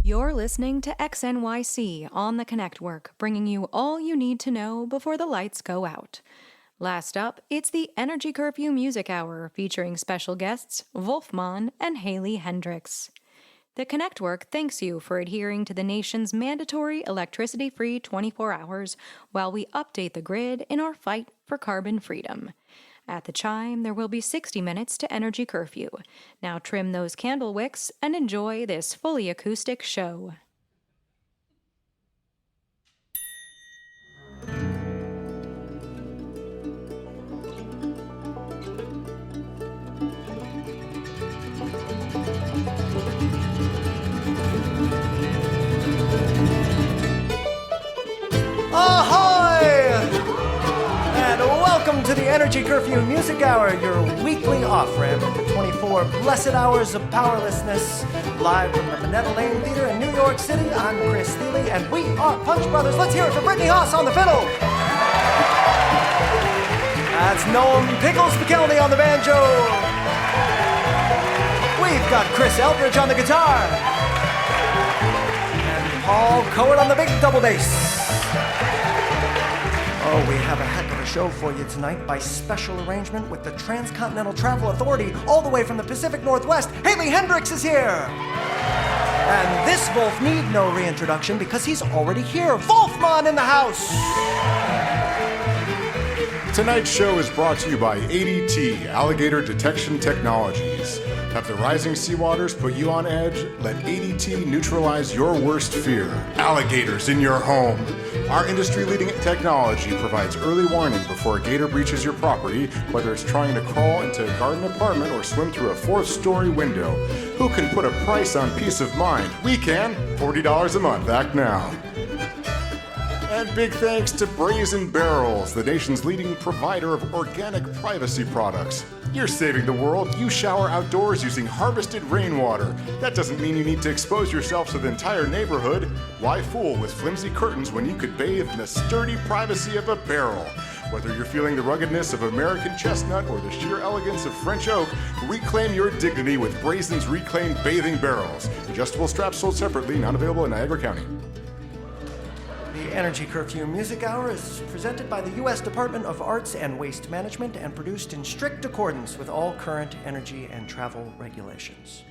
You're listening to XNYC on the Connectwork, bringing you all you need to know before the lights go out. Last up, it's the Energy Curfew Music Hour, featuring special guests Vulfmon and Heynderickx. The Connectwork thanks you for adhering to the nation's mandatory electricity-free 24 hours while we update the grid in our fight for carbon freedom. At the chime, there will be 60 minutes to Energy Curfew. Now trim those candle wicks and enjoy this fully acoustic show. Welcome to the Energy Curfew Music Hour, your weekly off-ramp into 24 blessed hours of powerlessness, live from the Minetta Lane Theater in New York City. I'm Chris Thile, and we are Punch Brothers. Let's hear it for Brittany Haas on the fiddle. That's Noam Pickles McKelney on the banjo. We've got Chris Eldridge on the guitar. And Paul Coward on the big double bass. Oh, we have a heck of a show for you tonight by special arrangement with the Transcontinental Travel Authority all the way from the Pacific Northwest. Heynderickx is here! And this Vulf need no reintroduction because he's already here. Vulfmon in the house! Tonight's show is brought to you by ADT, Alligator Detection Technologies. Have the rising seawaters put you on edge? Let ADT neutralize your worst fear. Alligators in your home. Our industry-leading technology provides early warning before a gator breaches your property, whether it's trying to crawl into a garden apartment or swim through a fourth-story window. Who can put a price on peace of mind? We can. $40 a month. Act now. And big thanks to Brazen Barrels, the nation's leading provider of organic privacy products. You're saving the world. You shower outdoors using harvested rainwater. That doesn't mean you need to expose yourself to the entire neighborhood. Why fool with flimsy curtains when you could bathe in the sturdy privacy of a barrel? Whether you're feeling the ruggedness of American chestnut or the sheer elegance of French oak, reclaim your dignity with Brazen's reclaimed bathing barrels. Adjustable straps sold separately, not available in Niagara County. The Energy Curfew Music Hour is presented by the U.S. Department of Arts and Waste Management and produced in strict accordance with all current energy and travel regulations.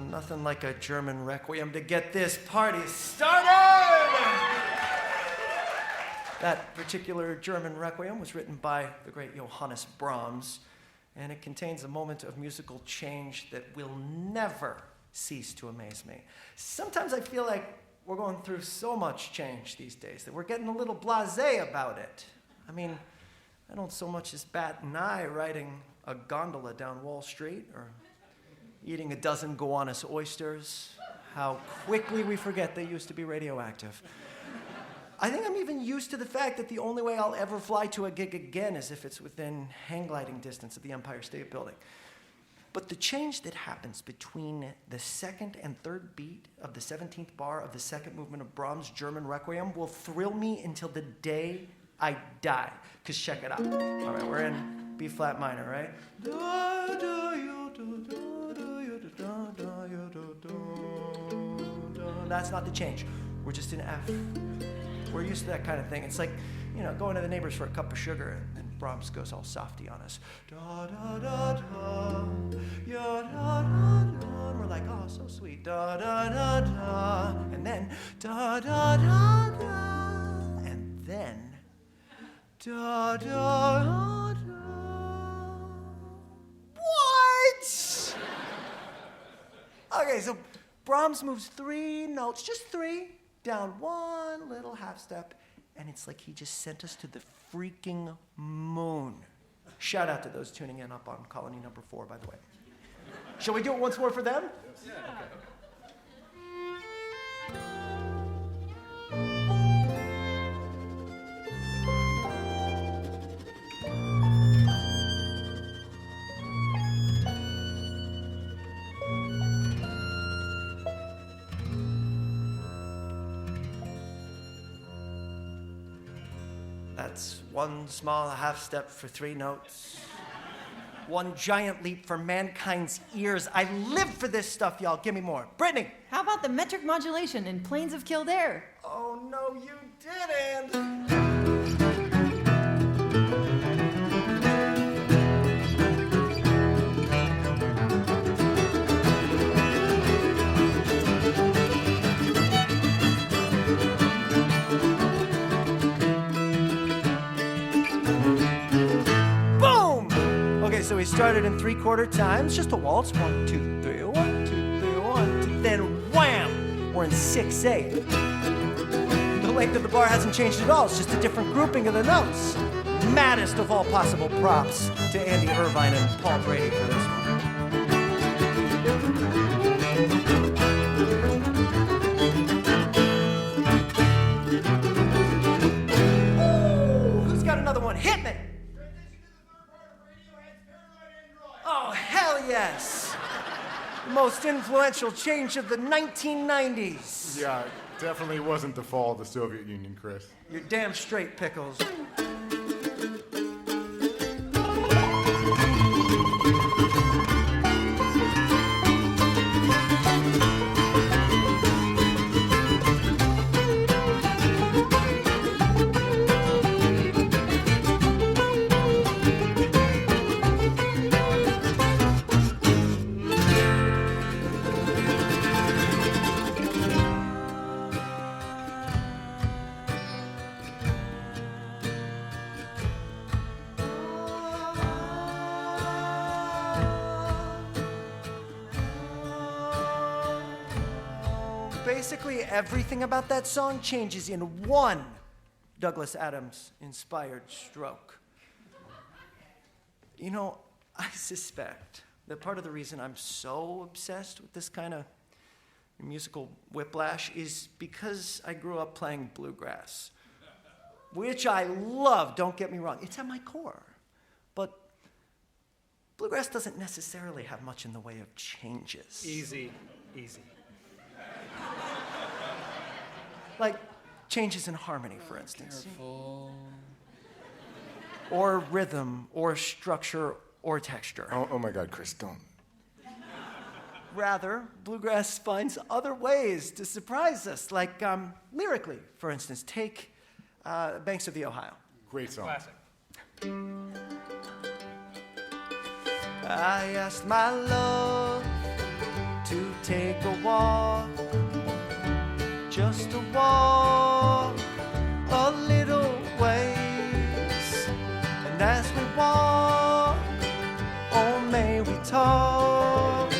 Nothing like a German requiem to get this party started! That particular German requiem was written by the great Johannes Brahms, and it contains a moment of musical change that will never cease to amaze me. Sometimes I feel like we're going through so much change these days that we're getting a little blasé about it. I mean, I don't so much as bat an eye riding a gondola down Wall Street or eating a dozen Gowanus oysters, how quickly we forget they used to be radioactive. I think I'm even used to the fact that the only way I'll ever fly to a gig again is if it's within hang gliding distance of the Empire State Building. But the change that happens between the second and third beat of the 17th bar of the second movement of Brahms' German Requiem will thrill me until the day I die. Because check it out. All right, we're in B flat minor, right? That's not the change. We're just in F. We're used to that kind of thing. It's like, you know, going to the neighbors for a cup of sugar and Brahms goes all softy on us. Da da da da, ya da da da. And we're like, oh, so sweet. Da da da da. And then Da da da da. And then da da da. What? Okay, so Brahms moves 3 notes, just 3, down 1 little half step, and it's like he just sent us to the freaking moon. Shout out to those tuning in up on colony number 4, by the way. Shall we do it once more for them? Yes. Yeah. Okay. That's 1 small half step for 3 notes. 1 giant leap for mankind's ears. I live for this stuff, y'all. Give me more. Brittany. How about the metric modulation in Plains of Kildare? Oh, no, you didn't. So we started in 3/4 times, just a waltz. 1, 2, 3, 1, 2, 3, 1, 2. Then wham! We're in 6/8. The length of the bar hasn't changed at all. It's just a different grouping of the notes. Maddest of all possible props to Andy Irvine and Paul Brady for this one. Ooh, who's got another one? Hit me! Oh, hell yes! The most influential change of the 1990s. Yeah, it definitely wasn't the fall of the Soviet Union, Chris. You're damn straight, Pickles. Basically, everything about that song changes in 1 Douglas Adams-inspired stroke. You know, I suspect that part of the reason I'm so obsessed with this kind of musical whiplash is because I grew up playing bluegrass, which I love, don't get me wrong. It's at my core. But bluegrass doesn't necessarily have much in the way of changes. Easy, easy. Like changes in harmony, for instance. Careful. Or rhythm, or structure, or texture. Oh my God, Chris, don't. Rather, bluegrass finds other ways to surprise us, like lyrically, for instance. Take Banks of the Ohio. Great song. Classic. I asked my love to take a walk, just a walk, a little ways. And as we walk, oh, may we talk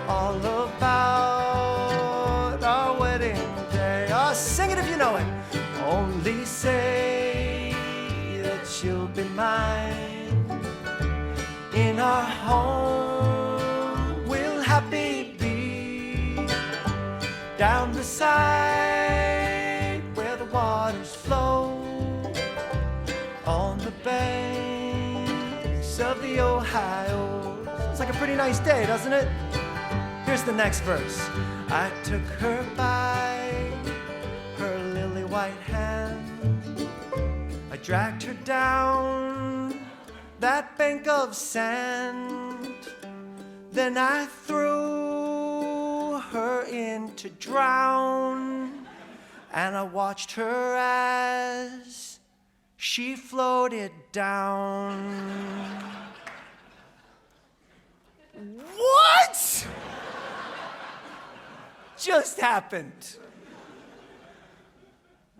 all about our wedding day. Oh, sing it if you know it. Only say that you'll be mine. In our home, we'll happy be. Down the side where the waters flow, on the banks of the Ohio. Sounds like a pretty nice day, doesn't it? Here's the next verse. I took her by her lily white hand. I dragged her down that bank of sand. Then I threw her in to drown, and I watched her as she floated down. What just happened?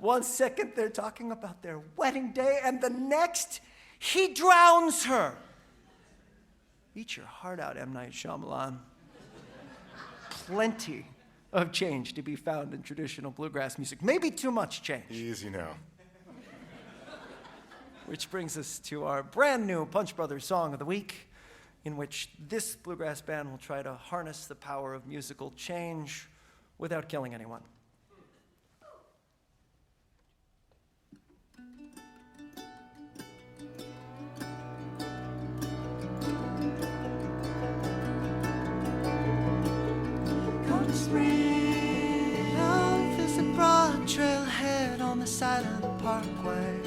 1 second they're talking about their wedding day, and the next he drowns her. Eat your heart out, M. Night Shyamalan. Plenty of change to be found in traditional bluegrass music. Maybe too much change. Easy now. Which brings us to our brand new Punch Brothers song of the week, in which this bluegrass band will try to harness the power of musical change without killing anyone. Come spring, love is a broad trailhead on the side of the parkway,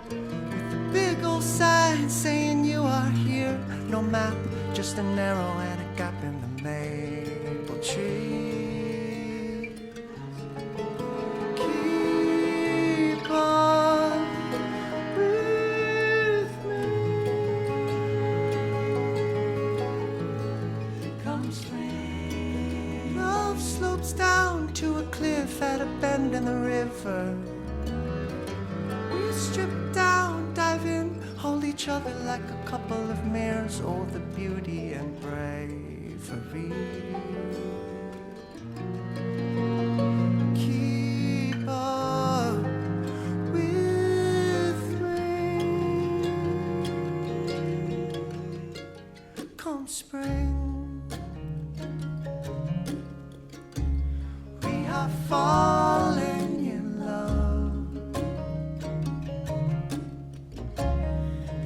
with a big old sign saying you are here. No map, just an arrow and a gap in the maple trees. Keep on with me. Come spring, love slopes down to a cliff at a bend in the river. We strip down, dive in, hold each other like a couple of mares. Oh, the beauty and bravery. Keep up with me. Come spring, we are falling in love,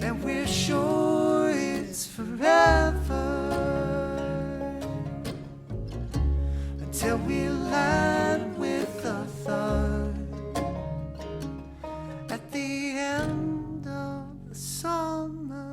and we're sure it's forever, until we land with a thud at the end of the summer.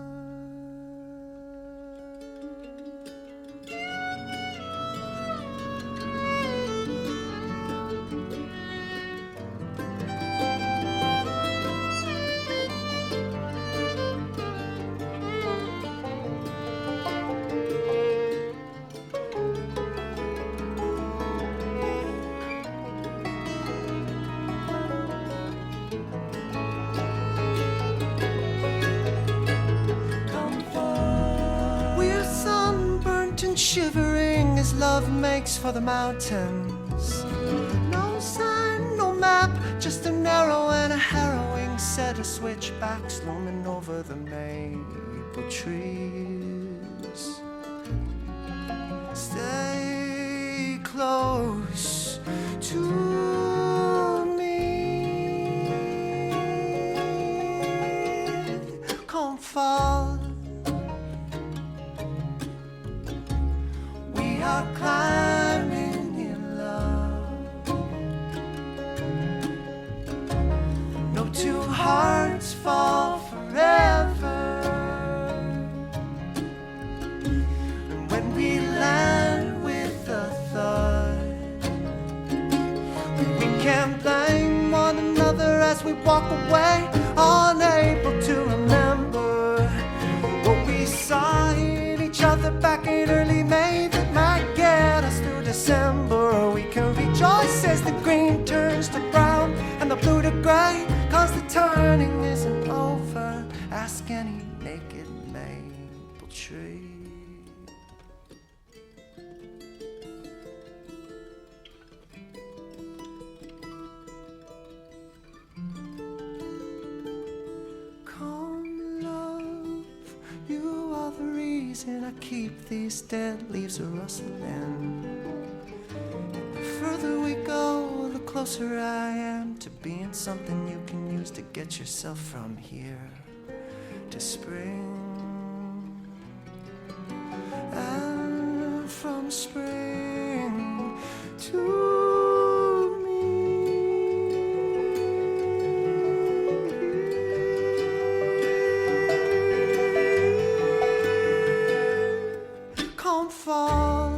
We're sunburnt and shivering as love makes for the mountains. No sign, no map, just an arrow and a harrowing set of switchbacks looming over the maple trees. Stay close to me. Come fall, we are climbing in love. No two hearts fall forever. And when we land with a thud, we can't blame one another as we walk away, unable to remember what we saw in each other back in early May that might get us through December. We can rejoice as the green turns to brown and the blue to gray, 'cause the turning isn't over. Ask any naked maple tree. Come, love, you are the reason I keep these dead leaves a rustling. The further we go, the closer I am to being something you can use to get yourself from here to spring. And from spring to fall,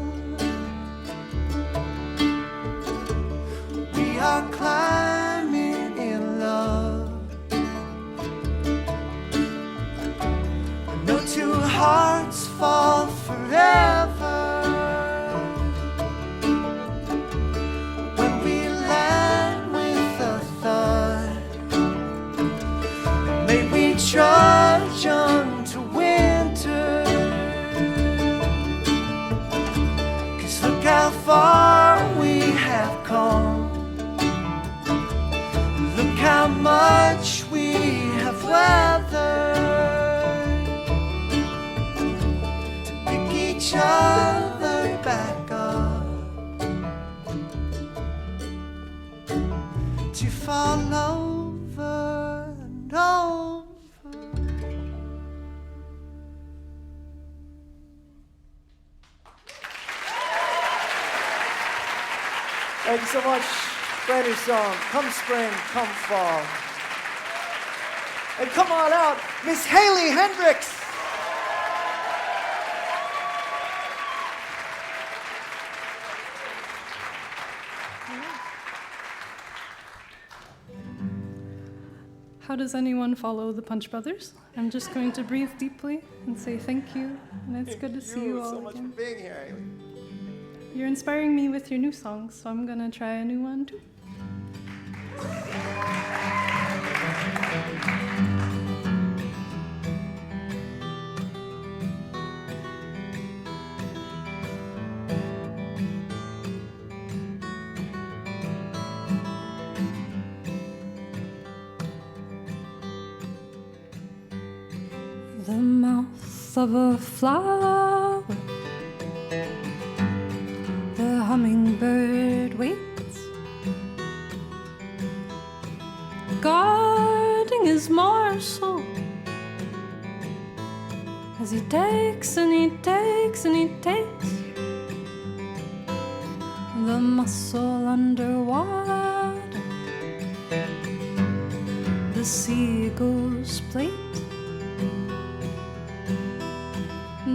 we are climbing in love. No two hearts fall forever. When we land with a to fall over and over. Thank you so much. Brand new song, Come Spring, Come Fall. And come on out, Miss Heynderickx. How does anyone follow the Punch Brothers? I'm just going to breathe deeply and say thank you, and it's good to see you all so much again. for being here, Haley. You're inspiring me with your new songs, so I'm gonna try a new one too. The mouth of a flower, the hummingbird waits, guarding his morsel as he takes and he takes and he takes the mussel underwater, the seagull's plate.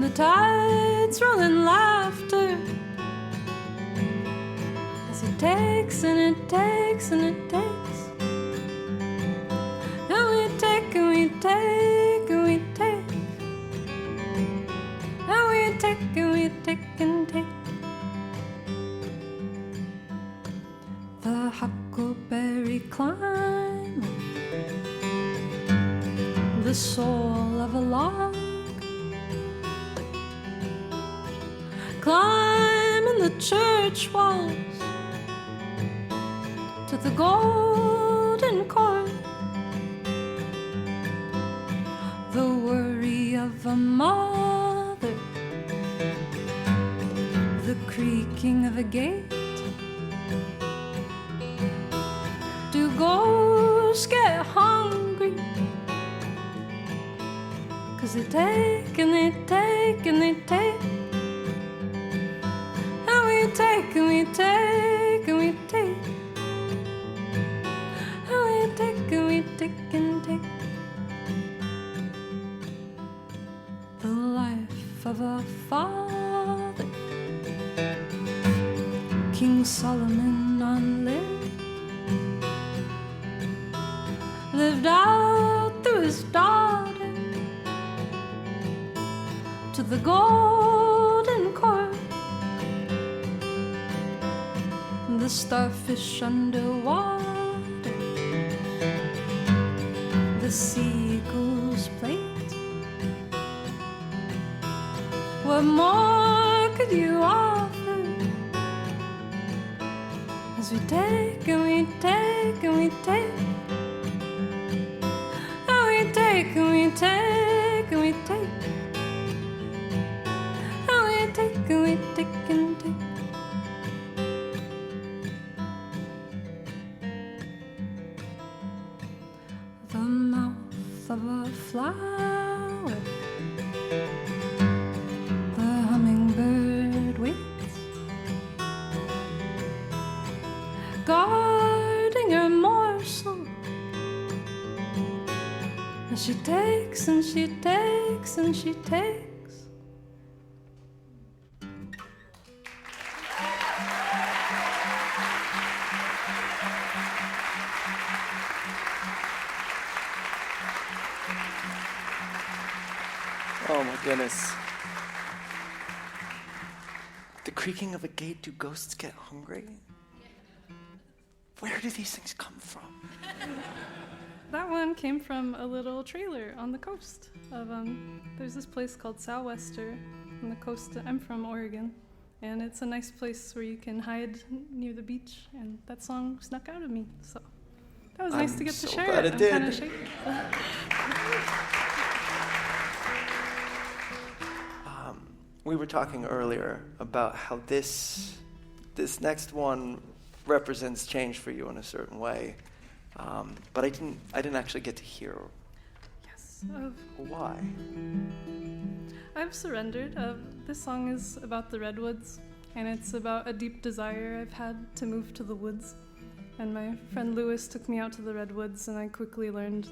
The tides roll in laughter as it takes and it takes and it takes, and we take and we take and we take, and we take and we take and take. The huckleberry climb, the soul of a log, climbing the church walls to the golden court. The worry of a mother, the creaking of a gate. Do ghosts get hungry? 'Cause they take and they take and they take, take and we take and we take, and we take and we take and take. The life of a father, King Solomon lived out through his daughter to the golden court. The starfish underwater, the seagull's plate. What more could you offer as we take and we take and we take, and we take and we take and we take, and we take and we take and take. Of a flower, the hummingbird waits, guarding her morsel as she takes and she takes and she takes. Oh my goodness. The creaking of a gate, do ghosts get hungry? Where do these things come from? That one came from a little trailer on the coast of, there's this place called Southwester on the coast. I'm from Oregon, and it's a nice place where you can hide near the beach, and that song snuck out of me, so that was nice to get to share. Glad it I'm did. kind of shaky. We were talking earlier about how this next one represents change for you in a certain way. but I didn't actually get to hear Yes. why. I've surrendered. This song is about the redwoods, and it's about a deep desire I've had to move to the woods. And my friend Lewis took me out to the redwoods, and I quickly learned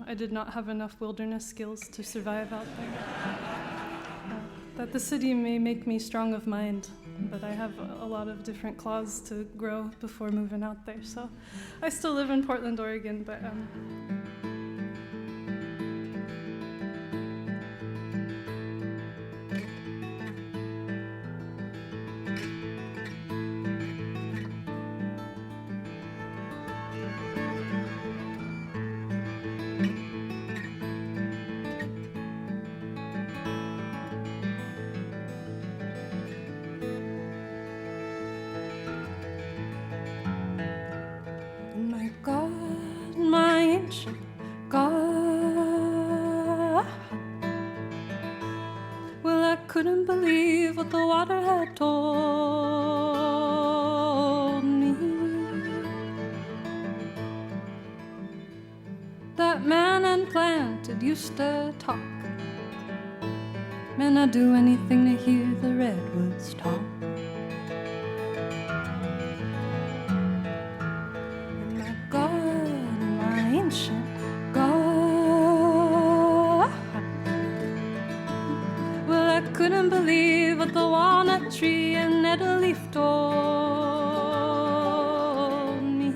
I did not have enough wilderness skills to survive out there. That the city may make me strong of mind, but I have a lot of different claws to grow before moving out there. So I still live in Portland, Oregon, but my God, my ancient God. Well, I couldn't believe what the water had told me. That man and plant it used to talk. Man, I'd do anything to hear the redwoods talk. Ancient God. Well, I couldn't believe what the walnut tree and nettle leaf told me.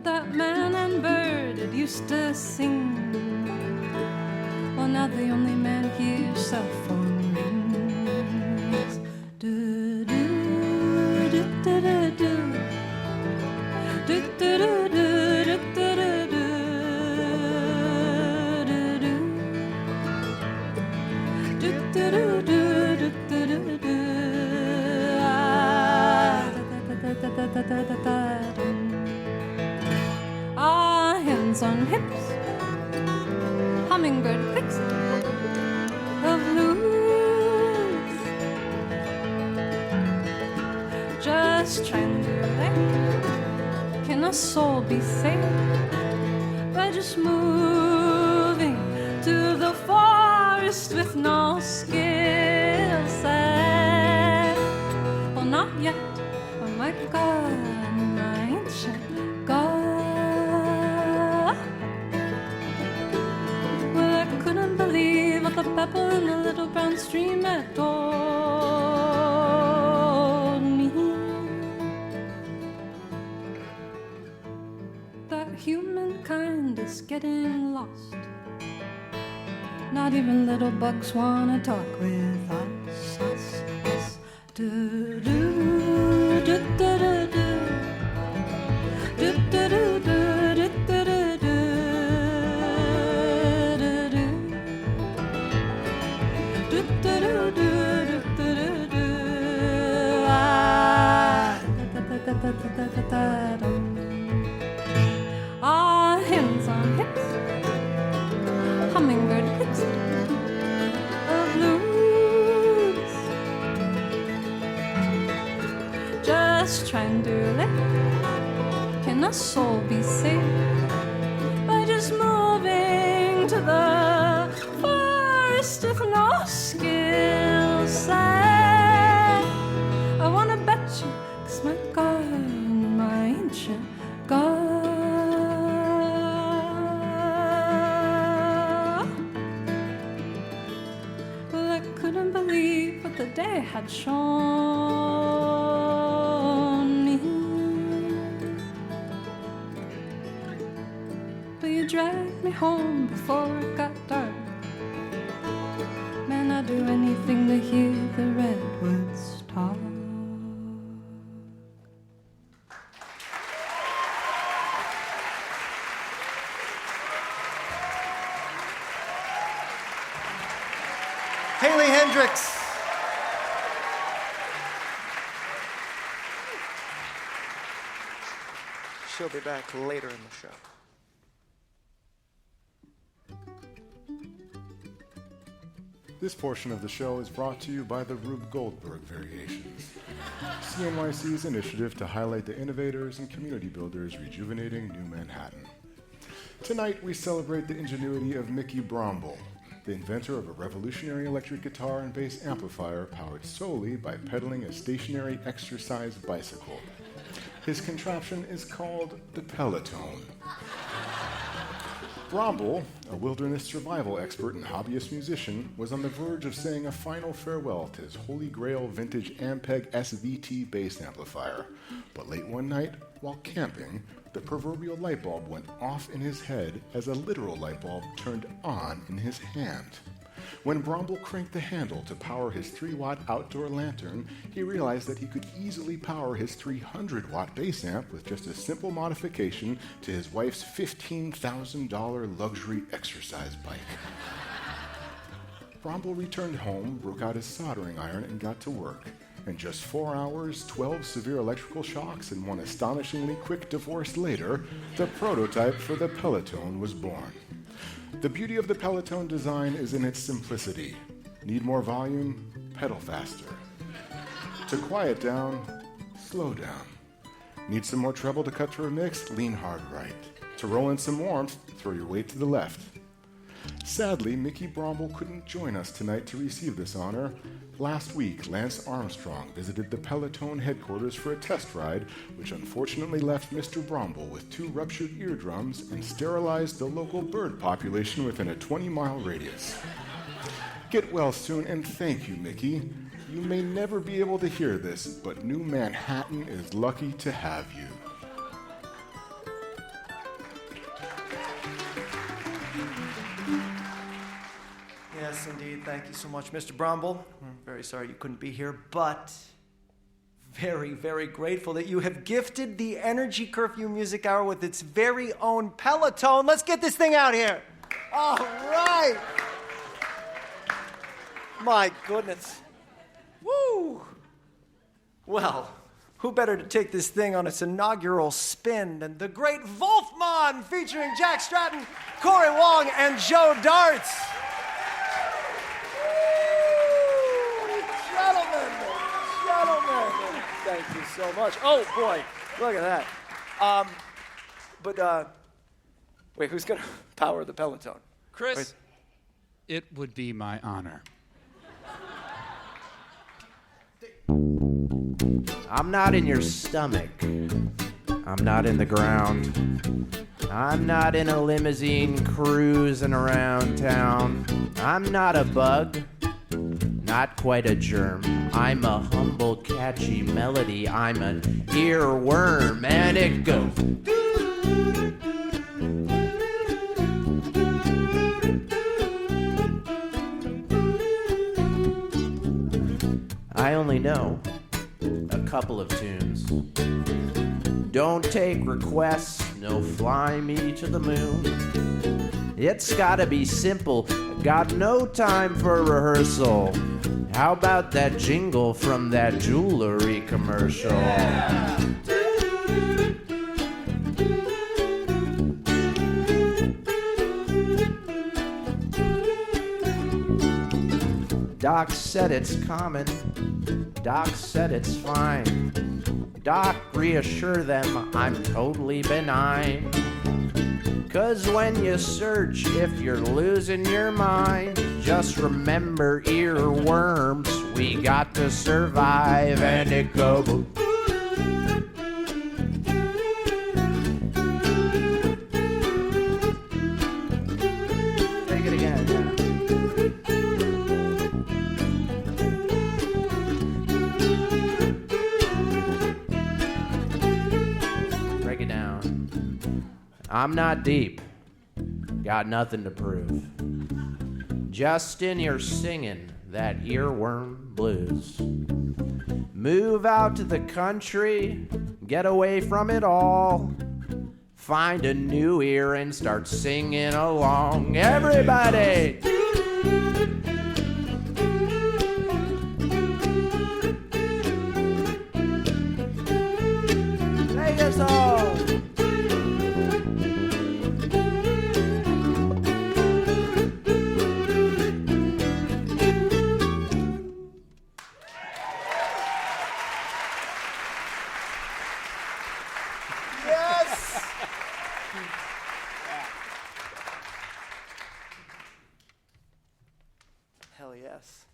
That man and bird it used to sing. Well, now the only man hears cell phone rings. Do do do do do do. Ah, hands on hips, hummingbird fixed of blues. Just trying to can a soul be saved by just moving to the forest with no skill set? Well, not yet. Oh my God, my ancient God. Well, I couldn't believe what the pebble in the little brown stream had told me. That humankind is getting lost. Not even little bugs wanna talk with us. Do do do do do do. Do do do do do do do. Do do do do do do. Ah, hands on hips, hummingbird hips of blues. Just trying to live. Can a soul be saved by just moving to the forest with no skill set? I wanna bet you, 'cause my God, my ancient God. Well, I couldn't believe what the day had shown me. But you dragged me home before it got dark. Man, I'd do anything to hear the redwoods talk. Heynderickx. She'll be back later in the show. This portion of the show is brought to you by the Rube Goldberg Variations, CNYC's initiative to highlight the innovators and community builders rejuvenating New Manhattan. Tonight, we celebrate the ingenuity of Mickey Bromble, the inventor of a revolutionary electric guitar and bass amplifier powered solely by pedaling a stationary exercise bicycle. His contraption is called the Peloton. Bromble, a wilderness survival expert and hobbyist musician, was on the verge of saying a final farewell to his Holy Grail vintage Ampeg SVT bass amplifier. But late one night, while camping, the proverbial light bulb went off in his head as a literal light bulb turned on in his hand. When Bromble cranked the handle to power his 3-watt outdoor lantern, he realized that he could easily power his 300-watt bass amp with just a simple modification to his wife's $15,000 luxury exercise bike. Bromble returned home, broke out his soldering iron, and got to work. In just 4 hours, 12 severe electrical shocks, and one astonishingly quick divorce later, the prototype for the Peloton was born. The beauty of the Peloton design is in its simplicity. Need more volume? Pedal faster. To quiet down? Slow down. Need some more treble to cut through a mix? Lean hard right. To roll in some warmth? Throw your weight to the left. Sadly, Mickey Bromble couldn't join us tonight to receive this honor. Last week, Lance Armstrong visited the Peloton headquarters for a test ride, which unfortunately left Mr. Bromble with 2 ruptured eardrums and sterilized the local bird population within a 20-mile radius. Get well soon, and thank you, Mickey. You may never be able to hear this, but New Manhattan is lucky to have you. Yes, indeed. Thank you so much, Mr. Bromble. I'm very sorry you couldn't be here, but very, very grateful that you have gifted the Energy Curfew Music Hour with its very own Peloton. Let's get this thing out here. All right. My goodness. Woo. Well, who better to take this thing on its inaugural spin than the great Vulfmon, featuring Jack Stratton, Corey Wong, and Joe Darts. Gentlemen, thank you so much. Oh boy, look at that. Wait, who's gonna power the Peloton? Chris, Wait. it would be my honor. I'm not in your stomach. I'm not in the ground. I'm not in a limousine cruising around town. I'm not a bug. Not quite a germ. I'm a humble, catchy melody. I'm an earworm, and it goes. I only know a couple of tunes. Don't take requests, no fly me to the moon. It's gotta be simple, got no time for rehearsal. How about that jingle from that jewelry commercial? Yeah. Doc said it's common, Doc said it's fine. Doc, reassure them I'm totally benign. 'Cause when you search, if you're losing your mind, just remember earworms, we got to survive, and it goes. Take it again, yeah. Break it down. I'm not deep, got nothing to prove. Just in your singing that earworm blues. Move out to the country, get away from it all. Find a new ear and start singing along. Everybody! Take us home! yes. Hell yes.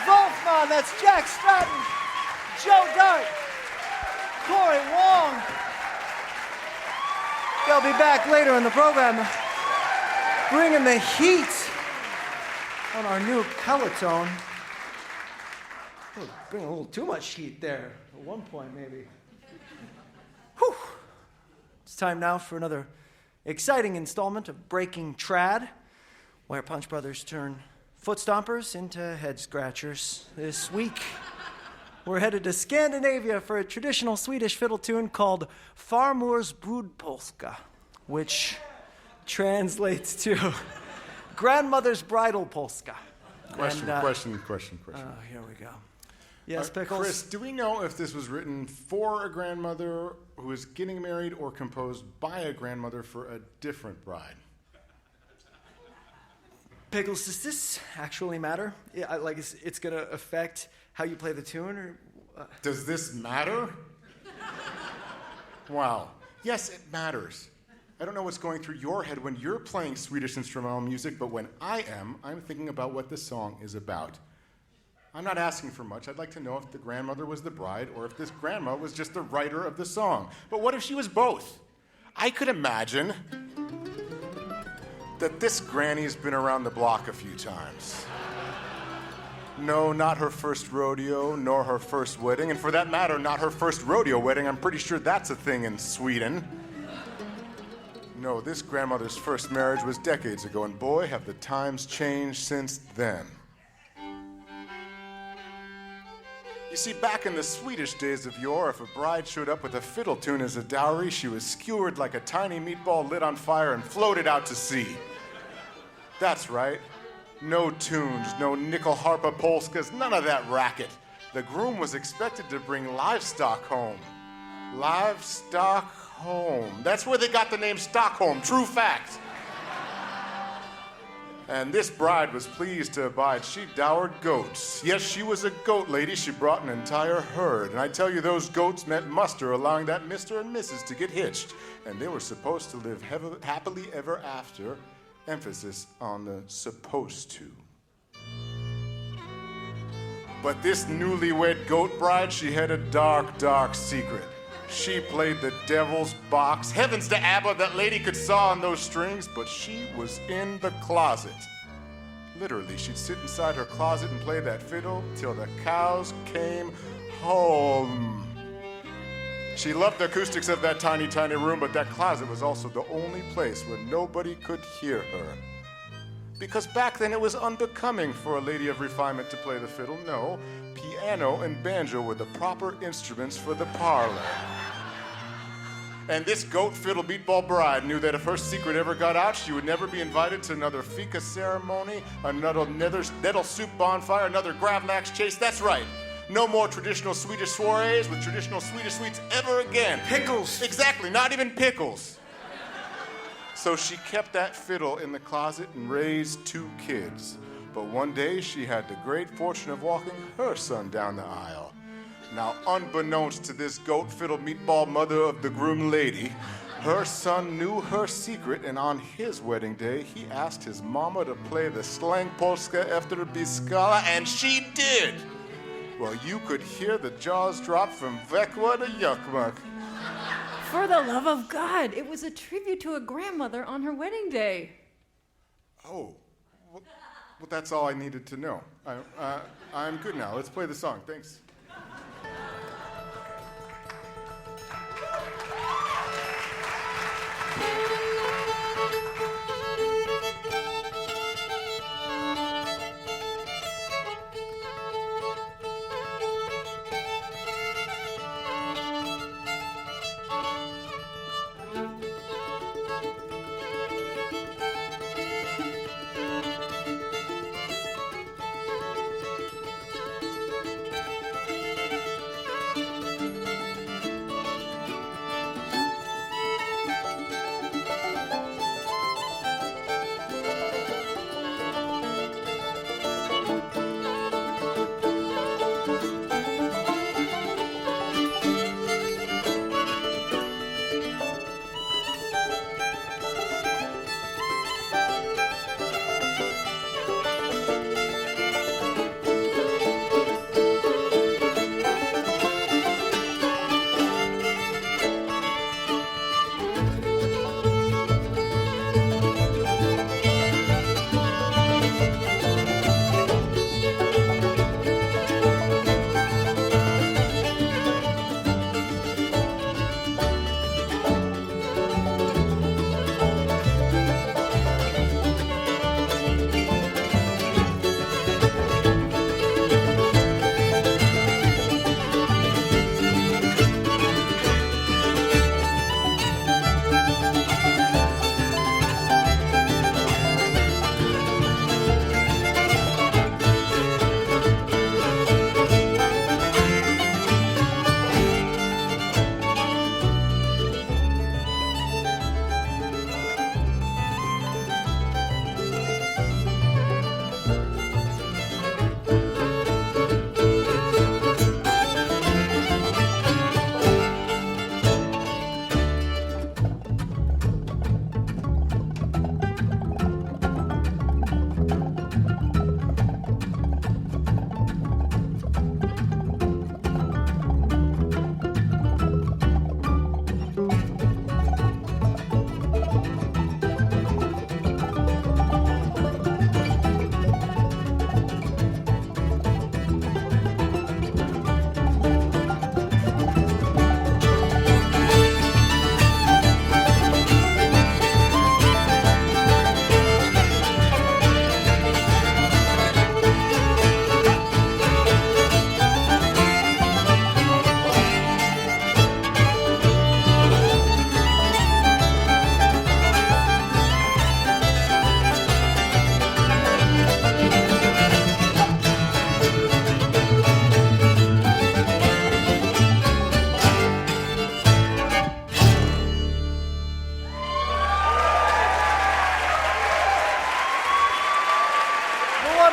Vulfmon, that's Jack Stratton, Joe Dart, Corey Wong. They'll be back later in the program, bringing the heat on our new color tone. Bring a little too much heat there at one point, maybe. Whew. It's time now for another exciting installment of Breaking Trad, where Punch Brothers turn foot stompers into head scratchers. This week, we're headed to Scandinavia for a traditional Swedish fiddle tune called Farmors Brudpolska, which translates to Grandmother's Bridal Polska. Question. Here we go. Yes, Pickles? Chris, do we know if this was written for a grandmother who is getting married or composed by a grandmother for a different bride? Pickles, does this actually matter? It's going to affect how you play the tune? Or Does this matter? Wow. Yes, it matters. I don't know what's going through your head when you're playing Swedish instrumental music, but when I am, I'm thinking about what the song is about. I'm not asking for much. I'd like to know if the grandmother was the bride or if this grandma was just the writer of the song. But what if she was both? I could imagine that this granny's been around the block a few times. No, not her first rodeo, nor her first wedding, and for that matter, not her first rodeo wedding. I'm pretty sure that's a thing in Sweden. No, this grandmother's first marriage was decades ago, and boy, have the times changed since then. You see, back in the Swedish days of yore, if a bride showed up with a fiddle tune as a dowry, she was skewered like a tiny meatball lit on fire and floated out to sea. That's right. No tunes, no nickel harpa polskas, none of that racket. The groom was expected to bring livestock home. Livestock home. That's where they got the name Stockholm, true fact. And this bride was pleased to abide. She dowered goats. Yes, she was a goat lady. She brought an entire herd. And I tell you, those goats meant muster, allowing that Mr. and Mrs. to get hitched. And they were supposed to live happily ever after. Emphasis on the supposed to. But this newlywed goat bride, she had a dark, dark secret. She played the devil's box. Heavens to Abba, that lady could saw on those strings, but she was in the closet. Literally, she'd sit inside her closet and play that fiddle till the cows came home. She loved the acoustics of that tiny, tiny room, but that closet was also the only place where nobody could hear her. Because back then it was unbecoming for a lady of refinement to play the fiddle. No, piano and banjo were the proper instruments for the parlor. And this goat fiddle meatball bride knew that if her secret ever got out, she would never be invited to another fika ceremony, another nettle soup bonfire, another gravlax chase. That's right. No more traditional Swedish soirees with traditional Swedish sweets ever again. Pickles. Exactly, not even pickles. So she kept that fiddle in the closet and raised 2 kids. But one day she had the great fortune of walking her son down the aisle. Now, unbeknownst to this goat fiddle meatball mother of the groom lady, her son knew her secret, and on his wedding day, he asked his mama to play the slang polska after Biskala, and she did. Well, you could hear the jaws drop from Vekwa to Yukmuk. For the love of God, it was a tribute to a grandmother on her wedding day. Oh, well, that's all I needed to know. I'm good now. Let's play the song. Thanks.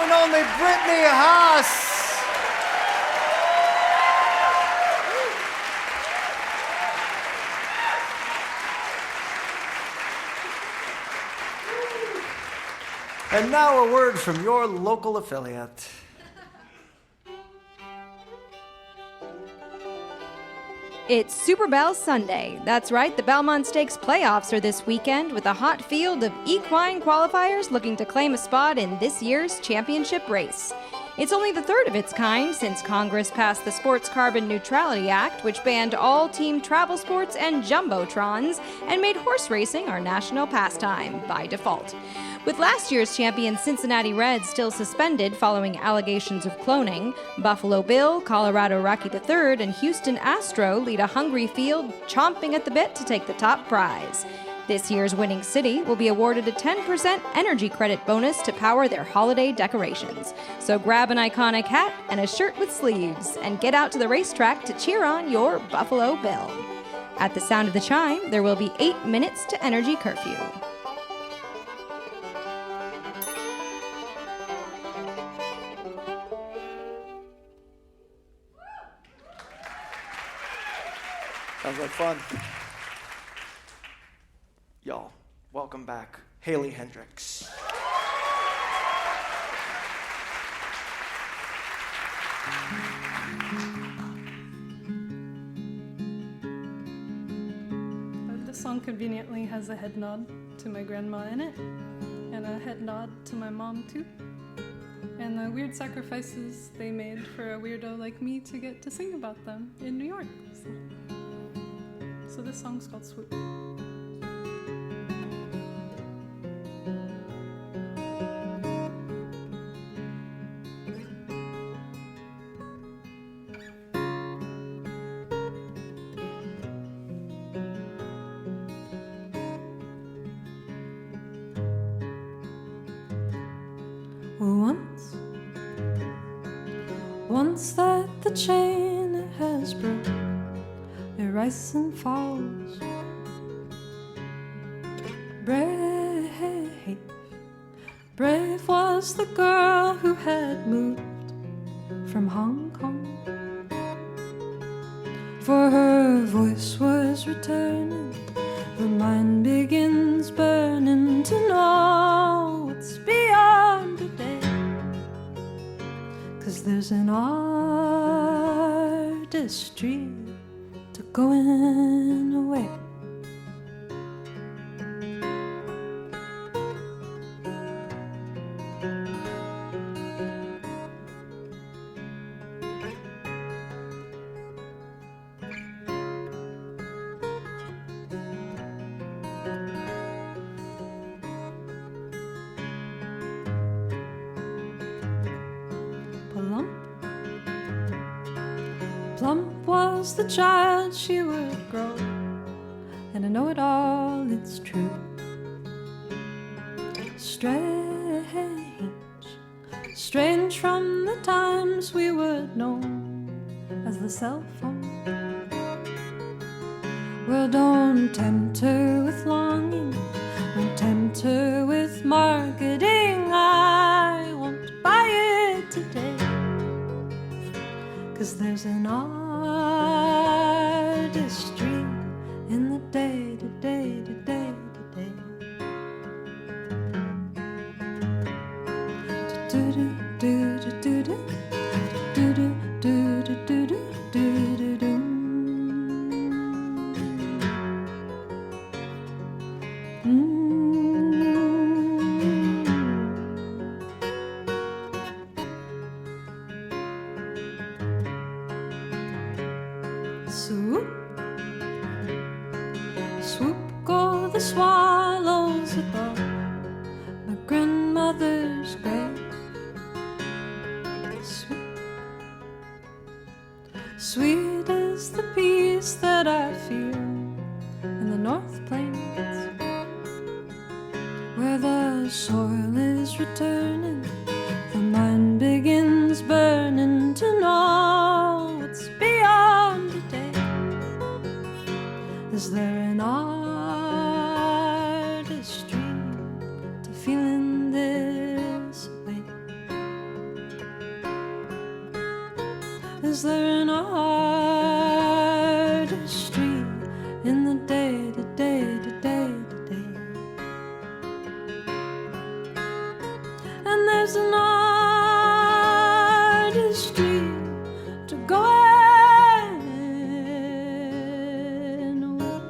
and only Brittany Haas. And now a word from your local affiliate. It's Super Bell Sunday. That's right, the Belmont Stakes playoffs are this weekend with a hot field of equine qualifiers looking to claim a spot in this year's championship race. It's only the third of its kind since Congress passed the Sports Carbon Neutrality Act, which banned all team travel sports and jumbotrons and made horse racing our national pastime by default. With last year's champion Cincinnati Reds still suspended following allegations of cloning, Buffalo Bill, Colorado Rocky III, and Houston Astro lead a hungry field chomping at the bit to take the top prize. This year's winning city will be awarded a 10% energy credit bonus to power their holiday decorations. So grab an iconic hat and a shirt with sleeves and get out to the racetrack to cheer on your Buffalo Bill. At the sound of the chime, there will be 8 minutes to energy curfew. Sounds like fun. Y'all, welcome back, Heynderickx. This song conveniently has a head nod to my grandma in it, and a head nod to my mom too, and the weird sacrifices they made for a weirdo like me to get to sing about them in New York. So this song's called Swoop. Once that the chain has broke, it rises and falls. Brave was the girl who had moved from Hong Kong, for her voice was returning. The mind begins burning to know what's beyond today. 'Cause there's an artistry to going away. Plump was the child she would grow, and I know it all, it's true. Strange from the times we would know as the cell phone. Well, don't tempt her with longing, don't tempt her with marketing. I won't buy it today. 'Cause there's an artistry in the day to day to day to day. Do do do do do do do do do do do do do. Swoop, swoop go the swallows above my grandmother's grave. Sweet, sweet is the peace that I feel in the North Plains, where the soil is returning, the mind begins burning to know what's beyond today. Is there an artistry to feeling this way? Is there an artistry in the day to day to day to day? And there's an artistry to go and away.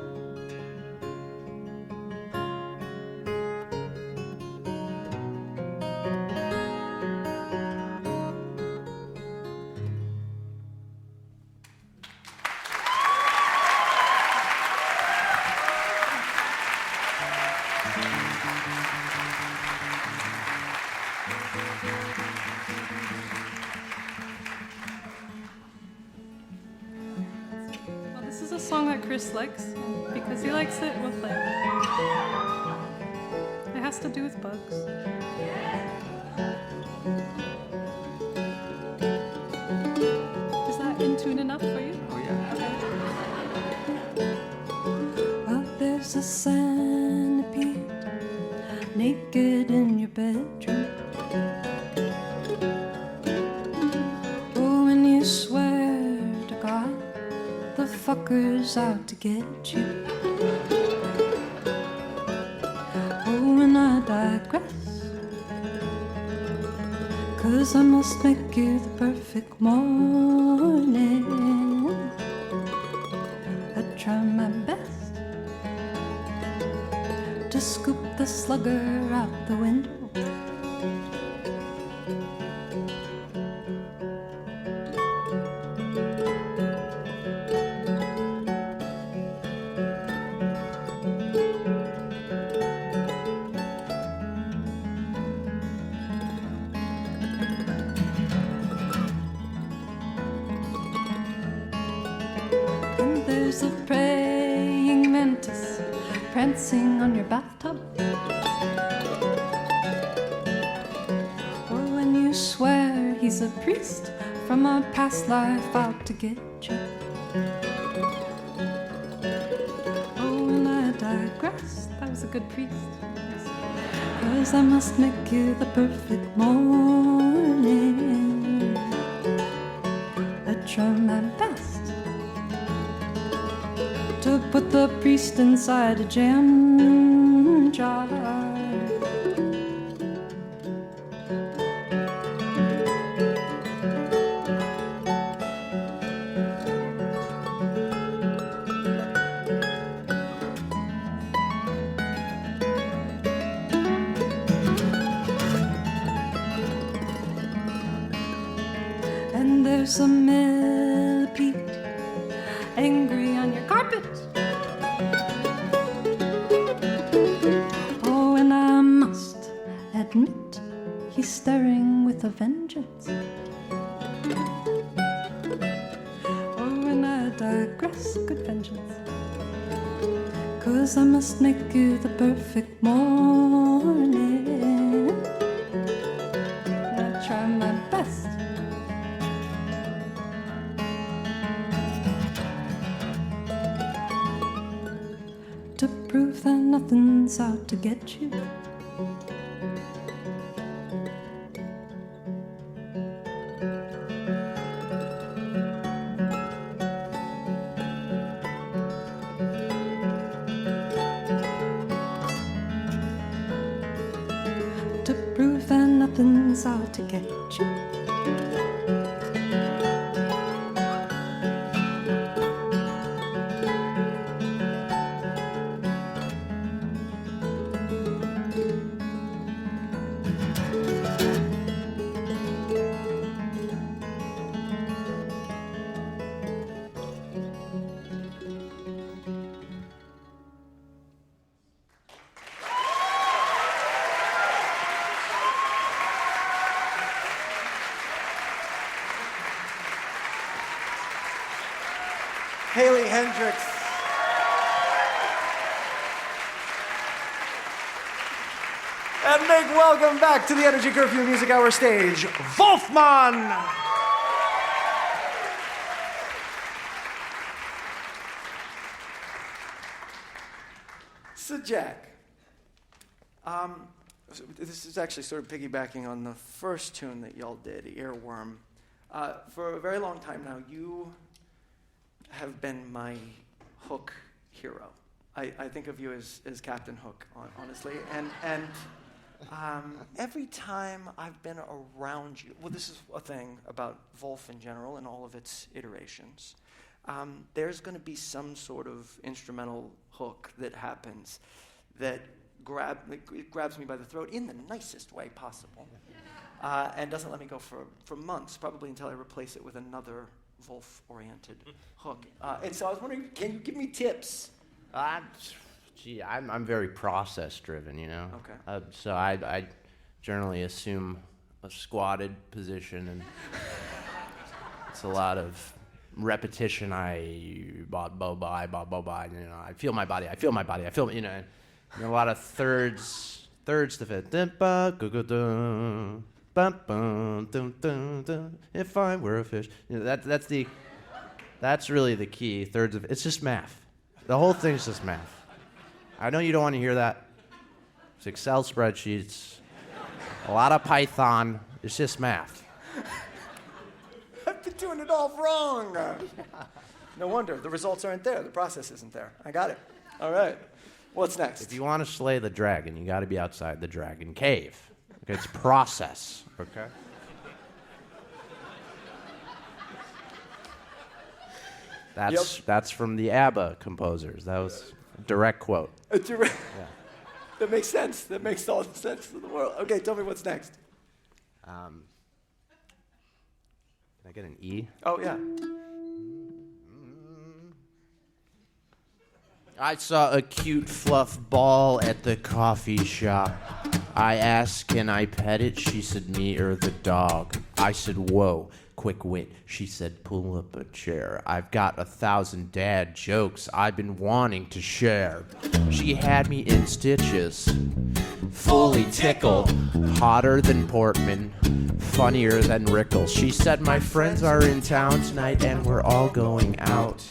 Well, this is a song that Chris likes, and because he likes it, we'll play it. It has to do with bugs. Is that in tune enough for you? Oh, yeah. Well, there's a centipede naked in your bedroom. Oh, and you swear to God the fucker's out to get you. Oh, and I digress, 'cause I must make you the perfect morning. I try my best to scoop the slugger out the window. And there's a praying mantis prancing on your bathtub. Oh, and you swear he's a priest from a past life out to get you. Oh, and I digress, That was a good priest. 'cause I must make you the perfect morning. I try my best to put the priest inside a jam jar. And there's a millipede angry on your carpet. Oh, and I must admit he's staring with a vengeance. Oh, and I digress, good vengeance, 'cause I must make you the perfect morning. I try my best to prove that nothing's out to get you. To prove that nothing's out to get you. Heynderickx. And make welcome back to the Energy Curfew Music Hour stage, Vulfmon! So Jack, this is actually sort of piggybacking on the first tune that y'all did, Earworm. For a very long time now, you have been my Hook hero. I think of you as Captain Hook, honestly. And every time I've been around you, well, this is a thing about Vulf in general and all of its iterations. There's going to be some sort of instrumental hook that happens that grabs me by the throat in the nicest way possible, and doesn't let me go for months, probably until I replace it with another Vulf-oriented hook. And so I was wondering, can you give me tips? I'm very process-driven, you know? Okay. So I generally assume a squatted position, and it's a lot of repetition. You know, I feel my body, you know, and a lot of thirds to fit. If I were a fish, you know, that's really the key. Thirds of it's just math. The whole thing's just math. I know you don't want to hear that. It's Excel spreadsheets, a lot of Python. It's just math. I've been doing it all wrong. No wonder. The results aren't there. The process isn't there. I got it. All right. What's next? If you want to slay the dragon, you got to be outside the dragon cave. Okay, it's process. Okay. That's from the ABBA composers. That was a direct quote. Yeah. That makes sense. That makes all the sense in the world. Okay, tell me what's next. Can I get an E? Oh, yeah. I saw a cute fluff ball at the coffee shop. I asked, can I pet it? She said, me or the dog. I said, whoa, quick wit. She said, pull up a chair. I've got 1,000 dad jokes I've been wanting to share. She had me in stitches, fully tickled, hotter than Portman, funnier than Rickles. She said, my friends are in town tonight and we're all going out.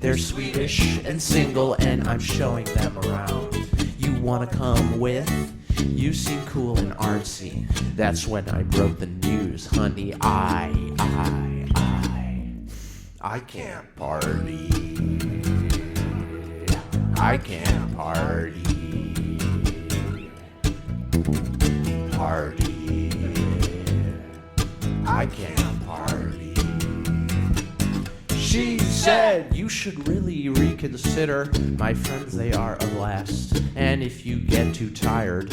They're Swedish and single and I'm showing them around. You wanna come with? You seem cool and artsy. That's when I broke the news, honey. I can't party. I can't party. Party. I can't party. She said, you should really reconsider. My friends, they are a blast. And if you get too tired,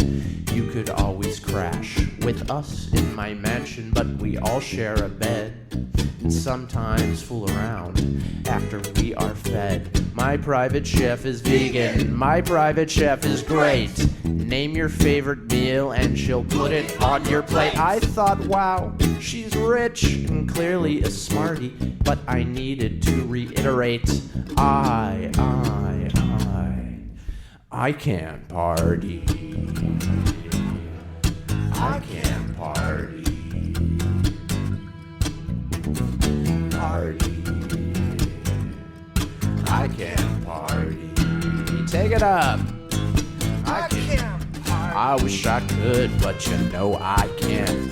you could always crash with us in my mansion. But we all share a bed and sometimes fool around after we are fed. My private chef is vegan. My private chef is great. Name your favorite meal and she'll put it on your plate. I thought, wow, she's rich and clearly a smarty. But I needed to reiterate, I can't party. I can't party. Party. I can't party. Take it up. I can't party. I wish I could, but you know I can't.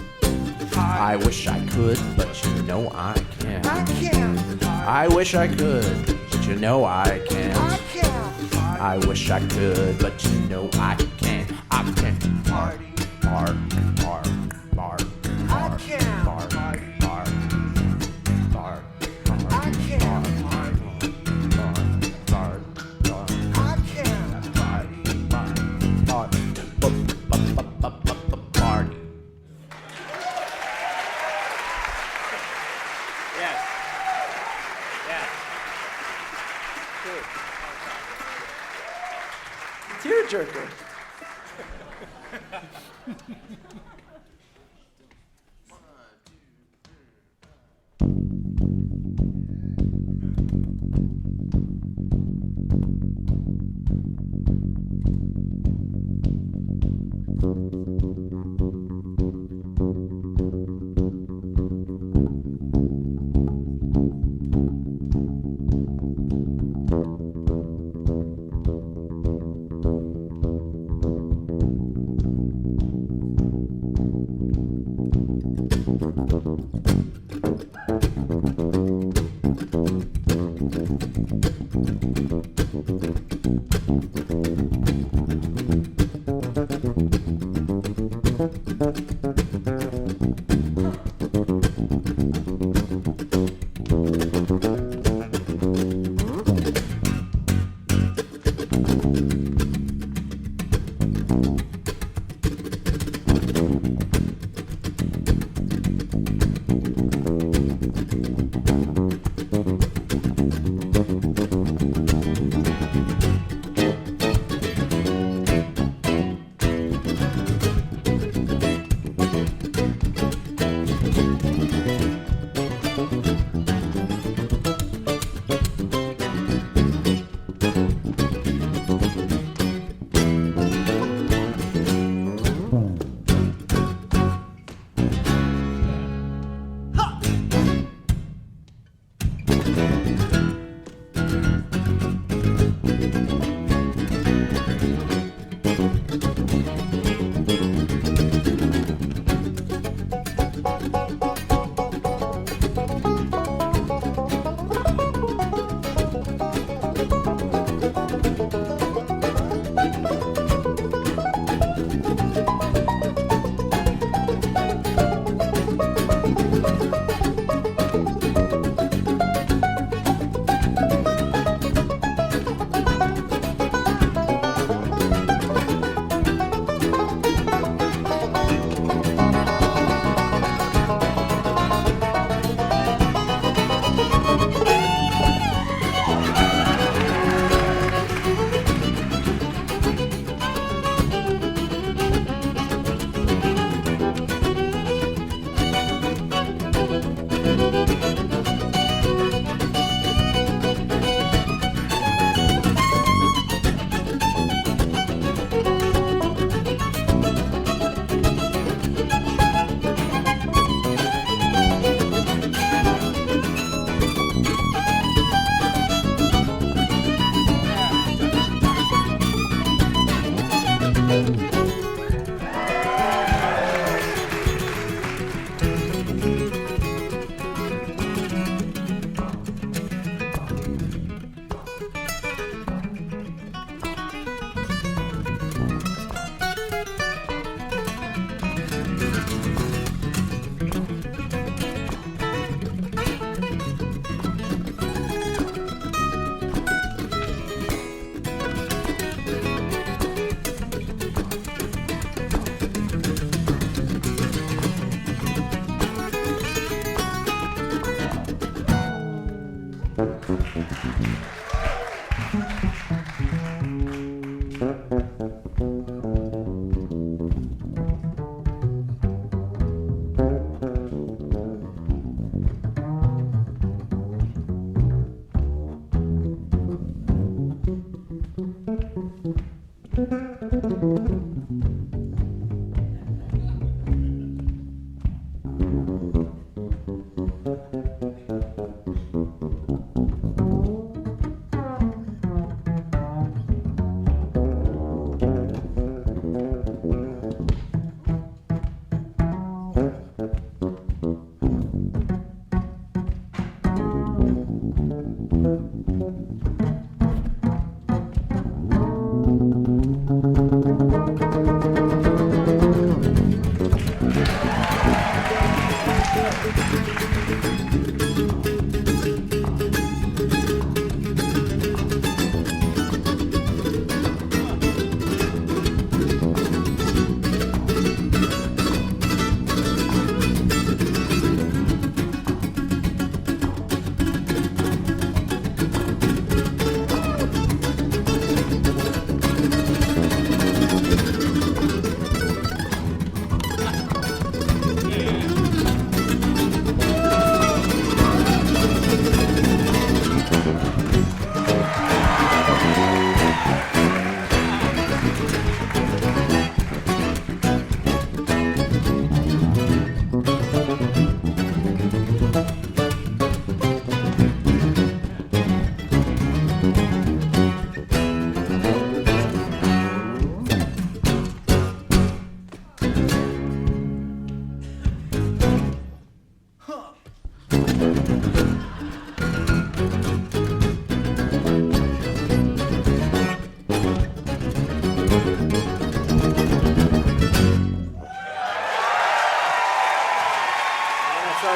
I wish I could, but you know I can't. I can't. I wish I could, but you know I can't. I can't. I wish I could, but you know I can't. I can't party. Bark, bark, bark, I can't. bark, bark, bark, bark, I can't. bark, bark, bark, I can't. party, bark, bark, party. Yes. Yes. Tearjerker.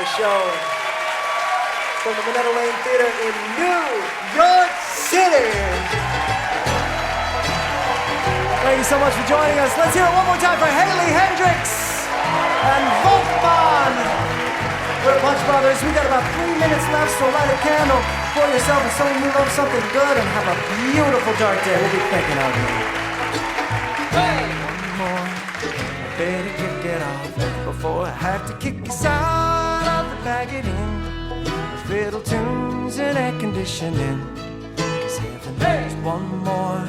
Show from the Minetta Lane Theater in New York City. Thank you so much for joining us. Let's hear it one more time for Heynderickx and Vulfmon. We're Punch Brothers. We got about 3 minutes left, so light a candle for yourself and someone you love, something good, and have a beautiful dark day. We'll be thinking of you. Hey! One more. I better get off before I have to kick you out. transitioning. 'Cause heaven there's one more,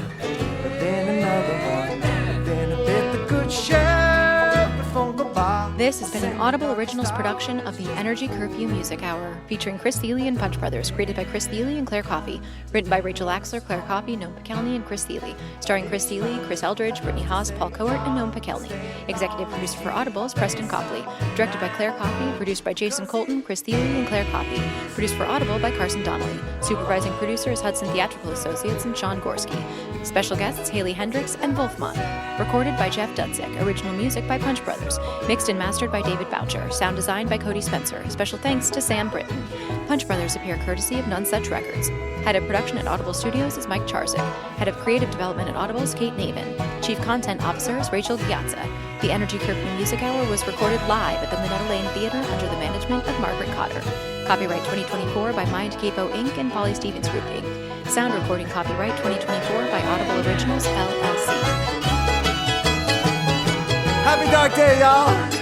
but then another one, but then a bit the good sheriff from goodbye. This has been an Audible Originals production of the Energy Curfew Music Hour, featuring Chris Thile and Punch Brothers, created by Chris Thile and Claire Coffey, written by Rachel Axler, Claire Coffey, Noam Pekelny, and Chris Thile, starring Chris Thile, Chris Eldridge, Brittany Haas, Paul Cohart, and Noam Pekelny. Executive producer for Audible is Preston Copley, directed by Claire Coffey, produced by Jason Colton, Chris Thile, and Claire Coffey, produced for Audible by Carson Donnelly. Supervising producer is Hudson Theatrical Associates and Sean Gorski. Special guests Haley Heynderickx and Vulfmon. Recorded by Jeff Dudzik. Original music by Punch Brothers. Mixed and mastered by David Boucher. Sound design by Cody Spencer. Special thanks to Sam Britton. Punch Brothers appear courtesy of None Such Records. Head of production at Audible Studios is Mike Charzik. Head of creative development at Audible is Kate Navin. Chief content officer is Rachel Piazza. The Energy Curfew Music Hour was recorded live at the Minetta Lane Theater under the management of Margaret Cotter. Copyright 2024 by Mind Capo Inc. and Polly Stevens Group Inc. Sound recording copyright 2024 by Audible Originals LLC. Happy Dark Day, y'all!